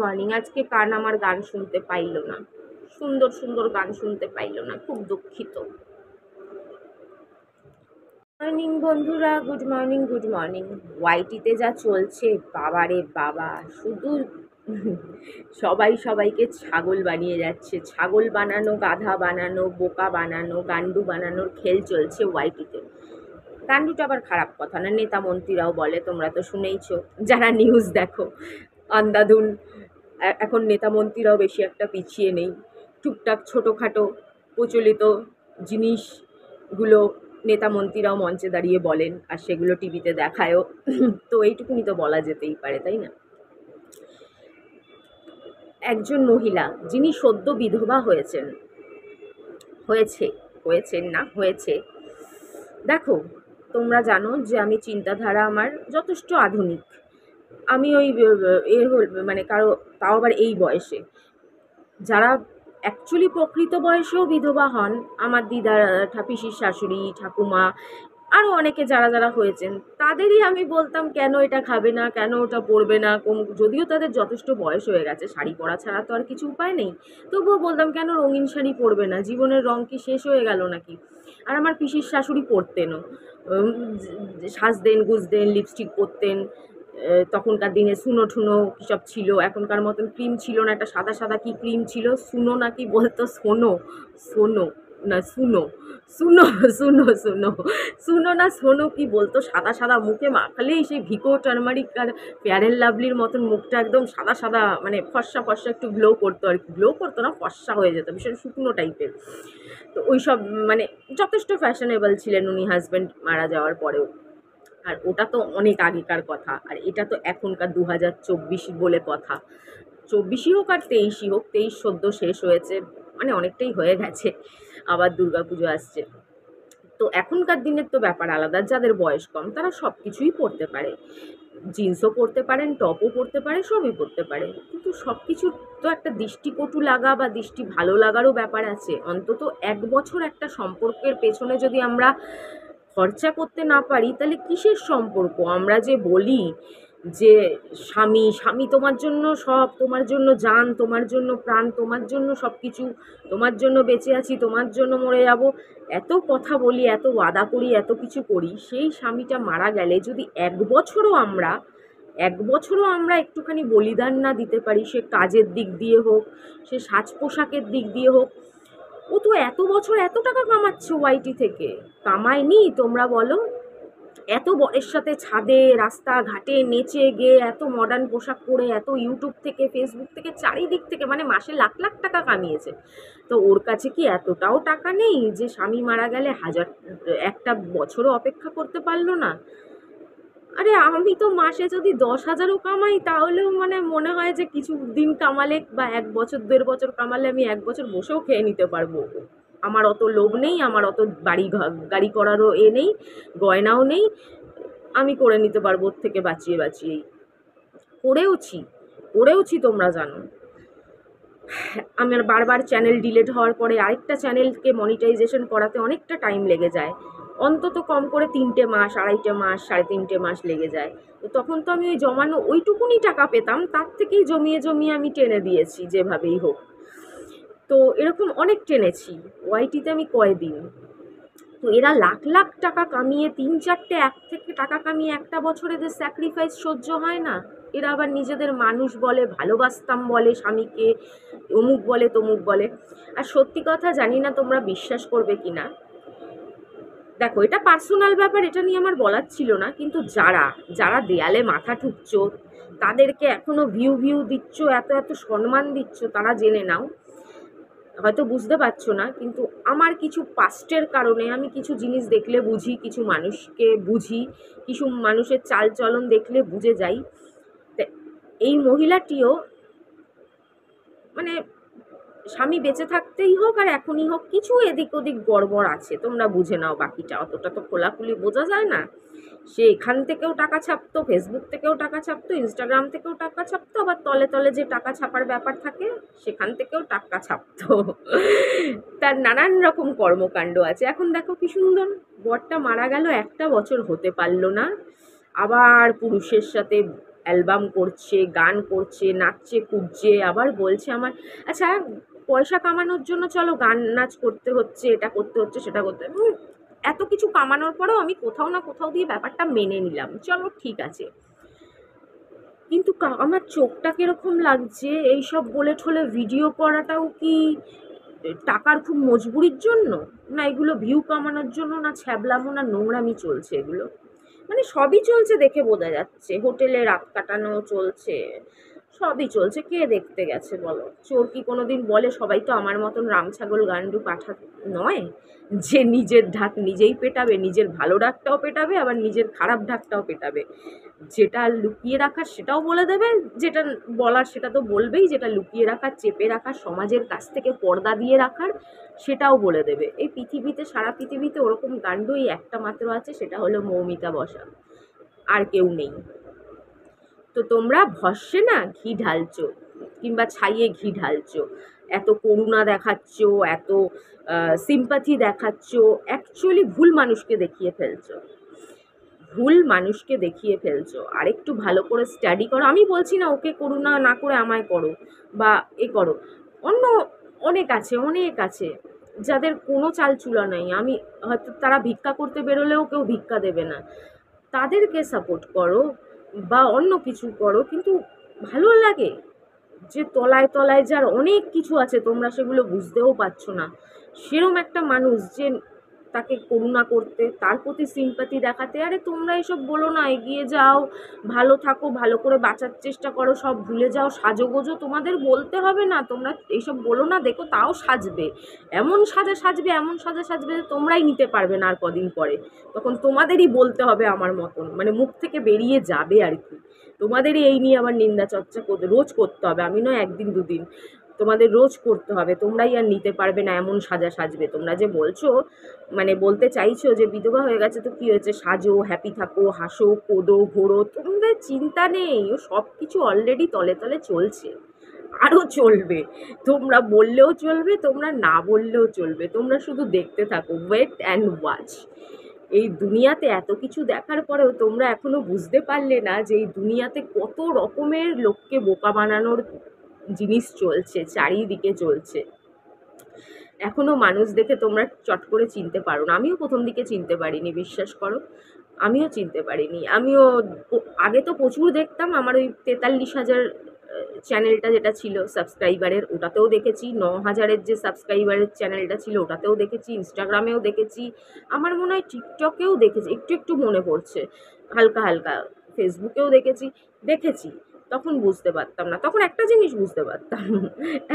Morning. আজকে কান আমার গান শুনতে পাইল না, সুন্দর সুন্দর গান শুনতে পাইল না, খুব দুঃখিত। মর্নিং বন্ধুরা, গুড মর্নিং গুড মর্নিং। ওয়াইটিতে যা চলছে বাবা রে বাবা, শুধু সবাই সবাইকে ছাগল বানিয়ে যাচ্ছে। ছাগল বানানো, গাধা বানানো, বোকা বানানো, গান্ডু বানানোর খেল চলছে ওয়াইটিতে। গান্ডুটা আবার খারাপ কথা না, নেতা মন্ত্রীরাও বলে, তোমরা তো শুনেইছো যারা নিউজ দেখো। আন্ধাধুন এখন নেতা মন্ত্রীরাও বেশি একটা পিছিয়ে নেই। টুকটাক ছোটোখাটো প্রচলিত জিনিসগুলো নেতা মন্ত্রীরাও মঞ্চে দাঁড়িয়ে বলেন, আর সেগুলো টিভিতে দেখায়ও। তো এইটুকুনি তো বলা যেতেই পারে, তাই না? একজন মহিলা যিনি সদ্য বিধবা হয়েছেন, হয়েছে। দেখো, তোমরা জানো যে আমি চিন্তাধারা আমার যথেষ্ট আধুনিক। আমি ওই মানে কারো, তাও আবার এই বয়সে, যারা অ্যাকচুয়ালি প্রকৃত বয়সেও বিধবা হন, আমার দিদার পিসির শাশুড়ি, ঠাকুমা, আরও অনেকে যারা যারা হয়েছেন, তাদেরই আমি বলতাম কেন এটা খাবে না, কেন ওটা পরবে না। যদিও তাদের যথেষ্ট বয়স হয়ে গেছে, শাড়ি পরা ছাড়া তো আর কিছু উপায় নেই, তবুও বলতাম কেন রঙিন শাড়ি পরবে না, জীবনের রং কি শেষ হয়ে গেল নাকি? আর আমার পিসির শাশুড়ি পরতেনও, সাজতেন গুজতেন, লিপস্টিক পরতেন। তখনকার দিনে সুনো ঠুনো কী ছিল, এখনকার মতন ক্রিম ছিল না, একটা সাদা সাদা কি ক্রিম ছিল, সুনো নাকি বলতো, সোনো না Suno Suno Suno Suno Suno না সোনো কি বলতো, সাদা সাদা মুখে মাখালেই সেই ভিকো টার্মারিক আর ফেয়ার অ্যান্ড লাভলির মতন মুখটা একদম সাদা সাদা, মানে ফর্সা ফর্সা একটু গ্লো করতো, আর কি গ্লো করতো না, ফর্সা হয়ে যেত, ভীষণ শুকনো টাইপের। তো ওই সব মানে যথেষ্ট ফ্যাশনেবল ছিলেন উনি হাজব্যান্ড মারা যাওয়ার পরেও। আর ওটা তো অনেক আগেকার কথা, আর এটা তো এখনকার 2024 বলে কথা। 24ই হোক আর 23ই হোক, 23 সদ্য শেষ হয়েছে, মানে অনেকটাই হয়ে গেছে, আবার দুর্গাপুজো আসছে। তো এখনকার দিনের তো ব্যাপার আলাদা, যাদের বয়স কম তারা সব কিছুই পরতে পারে, জিন্সও পরতে পারেন, টপও পরতে পারে, সবই পরতে পারে। কিন্তু সব কিছুর তো একটা দৃষ্টিকটু লাগা বা দৃষ্টি ভালো লাগারও ব্যাপার আছে। অন্তত 1 বছর একটা সম্পর্কের পেছনে যদি আমরা খরচা করতে না পারি, তাহলে কিসের সম্পর্ক? আমরা যে বলি যে স্বামী তোমার জন্য সব, তোমার জন্য জান, তোমার জন্য প্রাণ, তোমার জন্য সব কিছু, তোমার জন্য বেঁচে আছি, তোমার জন্য মরে যাব, এত কথা বলি, এত ওয়াদা করি, এত কিছু করি, সেই স্বামীটা মারা গেলে যদি 1 বছরও আমরা একটুখানি বলিদান না দিতে পারি, সে কাজের দিক দিয়ে হোক, সে সাজ পোশাকের দিক দিয়ে হোক। ও তো এত বছর এত টাকা কামাচ্ছে ওয়াইটি থেকে, কামায়নি? তোমরা বলো। এত বরের সাথে ছাদে রাস্তাঘাটে নেচে গিয়ে, এত মডার্ন পোশাক পরে, এত ইউটিউব থেকে ফেসবুক থেকে চারিদিক থেকে, মানে মাসে লাখ লাখ টাকা কামিয়েছে। তো ওর কাছে কি এতটাও টাকা নেই যে স্বামী মারা গেলে একটা বছরও অপেক্ষা করতে পারলো না? আরে আমি তো মাসে যদি 10,000ও কামাই, তাহলেও মানে মনে হয় যে কিছু দিন কামালে বা 1 বছর 1.5 বছর কামালে আমি 1 বছর বসেও খেয়ে নিতে পারবো। আমার অত লোভ নেই, আমার অত গাড়ি করারও নেই, গয়নাও নেই, আমি করে নিতে পারবো ওর থেকে বাঁচিয়ে বাঁচিয়েই। করেওছি তোমরা জানো। আমার বারবার চ্যানেল ডিলিট হওয়ার পরে আরেকটা চ্যানেলকে মনিটাইজেশন করাতে অনেকটা টাইম লেগে যায়, অন্তত কম করে 3টে মাস, 2.5 মাস, 3.5 মাস লেগে যায়। তো তখন তো আমি ওই জমানো ওইটুকুনি টাকা পেতাম, তার থেকেই জমিয়ে জমিয়ে আমি টেনে দিয়েছি যেভাবেই হোক। তো এরকম অনেক টেনেছি। ওয়াইটিতে আমি কয়দিন, তো এরা লাখ লাখ টাকা কামিয়ে 3-4টে এক থেকে টাকা কামিয়ে একটা বছরে যে স্যাক্রিফাইস সহ্য হয় না। এরা আবার নিজেদের মানুষ বলে, ভালোবাসতাম বলে স্বামীকে, অমুক বলে তমুক বলে। আর সত্যি কথা, জানি না তোমরা বিশ্বাস করবে কি না, দেখো এটা পার্সোনাল ব্যাপার, এটা নিয়ে আমার বলার ছিল না, কিন্তু যারা দেয়ালে মাথা ঠুকছো, তাদেরকে এখনো ভিউ দিচ্ছ, এত এত সম্মান দিচ্ছ, তারা জেনে নাও, হয়তো বুঝতে পারছো না, কিন্তু আমার কিছু পাস্টের কারণে আমি কিছু জিনিস দেখলে বুঝি, কিছু মানুষকে বুঝি, কিছু মানুষের চালচলন দেখলে বুঝে যাই। এই মহিলাটিও মানে স্বামী বেঁচে থাকতেই হোক আর এখনই হোক, কিছু এদিক ওদিক গড়বড় আছে, তোমরা বুঝে নাও। বাকিটা অতটা তো খোলাখুলি বোঝা যায় না। সে এখান থেকেও টাকা ছাপতো, ফেসবুক থেকেও টাকা ছাপতো, ইনস্টাগ্রাম থেকেও টাকা ছাপতো, আবার তলে তলে যে টাকা ছাপার ব্যাপার থাকে সেখান থেকেও টাকা ছাপতো। তার নানান রকম কর্মকাণ্ড আছে। এখন দেখো কি সুন্দর, বরটা মারা গেল, 1 বছর হতে পারলো না, আবার পুরুষের সাথে অ্যালবাম করছে, গান করছে, নাচছে কুদছে, আবার বলছে আমার আচ্ছা পয়সা কামানোর জন্য চলো গান নাচ করতে হচ্ছে, এটা করতে হচ্ছে, সেটা করতে এত কিছু কামানোর পরেও আমি কোথাও না কোথাও দিয়ে ব্যাপারটা মেনে নিলাম, চলো ঠিক আছে। কিন্তু আমার চোখটা কিরকম লাগছে, এইসব বলে ঠলে ভিডিও করাটাও কি টাকার খুব মজবুরির জন্য, না এগুলো ভিউ কামানোর জন্য, না ছ্যাবলামো না নোংরামি চলছে এগুলো? মানে সবই চলছে, দেখে বোঝা যাচ্ছে। হোটেলে রাত কাটানো চলছে, সবই চলছে। কে দেখতে গেছে বলো? চোর কি কোনোদিন বলে সবাই তো আমার মতন রাম ছাগল গান্ডু পাঠা নয়, যে নিজের ঢাক নিজেই পেটাবে, নিজের ভালো ঢাকটাও পেটাবে, আবার নিজের খারাপ ঢাকটাও পেটাবে। যেটা লুকিয়ে রাখার সেটাও বলে দেবে, যেটা বলার সেটা তো বলবেই, যেটা লুকিয়ে রাখার, চেপে রাখার, সমাজের কাছ থেকে পর্দা দিয়ে রাখার সেটাও বলে দেবে। এই পৃথিবীতে, সারা পৃথিবীতে ওরকম গান্ডুই একটা মাত্র আছে, সেটা হলো মৌমিতা বসা, আর কেউ নেই। তো তোমরা ভস্যে না ঘি ঢালছো, কিংবা ছাইয়ে ঘি ঢালছো, এত করুণা দেখাচ্ছ, এত সিম্পাথি দেখাচ্ছ, অ্যাকচুয়ালি ভুল মানুষকে দেখিয়ে ফেলছো, ভুল মানুষকে দেখিয়ে ফেলছো। আর একটু ভালো করে স্টাডি করো। আমি বলছি না ওকে করুণা না করে আমায় করো বা এ করো, অন্য অনেক আছে, অনেক আছে যাদের কোনো চাল চুলা নেই। আমি হয়তো তারা ভিক্ষা করতে বেরোলেও কেউ ভিক্ষা দেবে না, তাদেরকে সাপোর্ট করো বা অন্য কিছু করো, কিন্তু ভালো লাগে যে তলায় তলায় যার অনেক কিছু আছে, তোমরা সেগুলো বুঝতেও পারছো না, সেরম একটা মানুষ যে তাকে করুণা করতে, তার প্রতি সিম্পাথি দেখাতে। আরে তোমরা এসব বলো না, এগিয়ে যাও, ভালো থাকো, ভালো করে বাঁচার চেষ্টা করো, সব ভুলে যাও, সাজোগোজো তোমাদের বলতে হবে না, তোমরা এইসব বলো না, দেখো তাও সাজবে, এমন সাজা সাজবে, এমন সাজা সাজবে যে তোমরাই নিতে পারবে না আর কদিন পরে, তখন তোমাদেরই বলতে হবে আমার মতন, মানে মুখ থেকে বেরিয়ে যাবে আর কি। তোমাদেরই এই নিয়ে আমার নিন্দা চর্চা করতে রোজ করতে হবে, আমি নয় একদিন দুদিন, তোমাদের রোজ করতে হবে, তোমরাই আর নিতে পারবে না এমন সাজা সাজবে। তোমরা যে বলছো, মানে বলতে চাইছো যে বিধবা হয়ে গেছে তো কী হয়েছে, সাজো, হ্যাপি থাকো, হাসো, কোদো, ঘোরো, তোমাদের চিন্তা নেই, ও সব কিছু অলরেডি তলে তলে চলছে, আরও চলবে। তোমরা বললেও চলবে, তোমরা না বললেও চলবে, তোমরা শুধু দেখতে থাকো, ওয়েট অ্যান্ড ওয়াচ। এই দুনিয়াতে এত কিছু দেখার পরেও তোমরা এখনো বুঝতে পারলে না যে এই দুনিয়াতে কত রকমের লোককে বোকা বানানোর জিনিস চলছে, চারিদিকে চলছে। এখনো মানুষ দেখে তোমরা চট করে চিনতে পারো না। আমিও প্রথম দিকে চিনতে পারিনি, বিশ্বাস করো, আমিও চিনতে পারিনি। আমিও আগে তো প্রচুর দেখতাম, আমার ওই 43,000 চ্যানেলটা যেটা ছিল সাবস্ক্রাইবারের, ওটাতেও দেখেছি, 9,000-এর যে সাবস্ক্রাইবারের চ্যানেলটা ছিল ওটাতেও দেখেছি, ইনস্টাগ্রামেও দেখেছি, আমার মনে হয় টিকটকেও দেখেছি, একটু একটু মনে পড়ছে, হালকা হালকা ফেসবুকেও দেখেছি, দেখেছি। তখন বুঝতে পারতাম না, তখন একটা জিনিস বুঝতে পারতাম,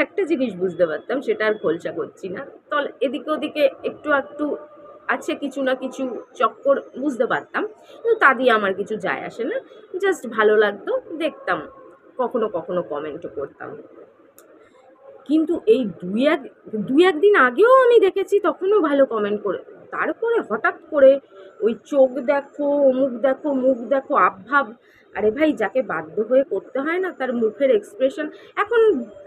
একটা জিনিস বুঝতে পারতাম, সেটা আর খোলসা করছি না, তল এদিকে ওদিকে একটু একটু আছে কিছু না কিছু চক্কর, বুঝতে পারতাম, কিন্তু তা দিয়ে আমার কিছু যায় আসে না, জাস্ট ভালো লাগতো, দেখতাম, কখনো কখনো কমেন্টও করতাম। কিন্তু এই দুই একদিন আগেও আমি দেখেছি, তখনও ভালো কমেন্ট করে, তারপরে হঠাৎ করে ওই চোখ দেখো, মুখ দেখো, মুখ দেখো, আবভাব। আরে ভাই, যাকে বাধ্য হয়ে করতে হয় না, তার মুখের এক্সপ্রেশন, এখন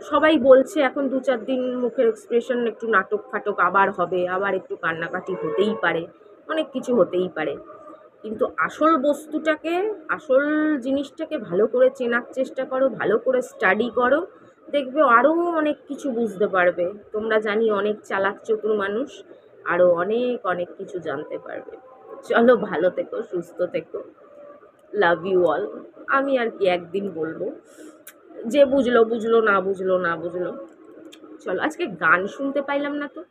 সবাই বলছে এখন 2-4 দিন মুখের এক্সপ্রেশন একটু নাটক ফাটক আবার হবে, আবার একটু কান্নাকাটি হতেই পারে, অনেক কিছু হতেই পারে, কিন্তু আসল বস্তুটাকে, আসল জিনিসটাকে ভালো করে চেনার চেষ্টা করো, ভালো করে স্টাডি করো, দেখবে আরও অনেক কিছু বুঝতে পারবে। তোমরা জানি অনেক চালাক চতুর মানুষ, আরও অনেক অনেক কিছু জানতে পারবে। চলো, ভালো থেকো, সুস্থ থেকো, লাভ ইউ অল। আমি আর কি একদিন বলবো, যে বুঝলো বুঝলো, না বুঝলো না বুঝলো। চলো, আজকে গান শুনতে পাইলাম না তো।